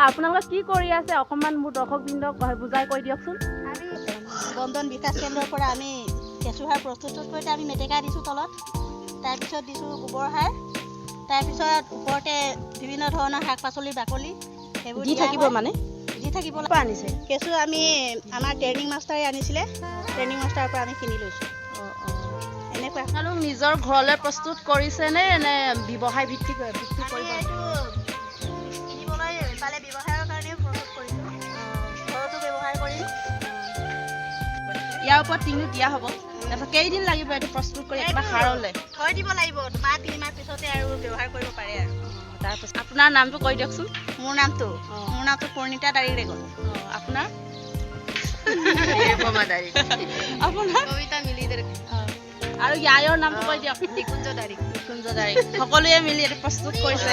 আপোনালোকে কি কৰি আছে অকণমান মোৰ দৰ্শকবৃন্দক বুজাই কৈ দিয়কচোন। আমি বন্ধন বিকাশ কেন্দ্ৰৰ পৰা আমি কেঁচুসাৰ প্ৰস্তুত কৰোঁতে আমি মেটেকা দিছোঁ তলত, তাৰপিছত দিছোঁ গোবৰ সাৰ, তাৰপিছত ওপৰতে বিভিন্ন ধৰণৰ শাক পাচলিৰ বাকলি সেইবোৰ দি থাকিব মানে দি থাকিব আনিছে কেঁচু আমি আমাৰ ট্ৰেইনিং মাষ্টাৰে আনিছিলে, ট্ৰেইনিং মাষ্টাৰৰ পৰা আমি কিনি লৈছোঁ। এনেকুৱা আপোনালোক নিজৰ ঘৰলৈ প্ৰস্তুত কৰিছেনে নে ব্যৱসায় ভিত্তিক আমি এইটো কিনিবলৈ পালে ব্যৱসায়ৰ কাৰণেও প্ৰস্তুত কৰিছোঁ, ঘৰতো ব্যৱহাৰ কৰিম। ইয়াৰ ওপৰত টিঙো দিয়া হ'ব। তাৰপিছত কেইদিন লাগিব এইটো প্ৰস্তুত কৰি একেবাৰে সাৰলৈ? থৈ দিব লাগিব, 2-3 মাহ পিছতে আৰু ব্যৱহাৰ কৰিব পাৰে আৰু। তাৰপিছত আপোনাৰ নামটো কৈ দিয়কচোন। মোৰ নামটো পূৰ্ণিতা দাৰিৰেগল। আপোনাৰ আপোনাৰ কবিতা মিলিদাৰ আৰু ইয়াৰ নামটো কৈ দিয়ক। নিকুঞ্জ দাৰিক। সকলোৱে মিলি এইটো প্ৰস্তুত কৰিছে।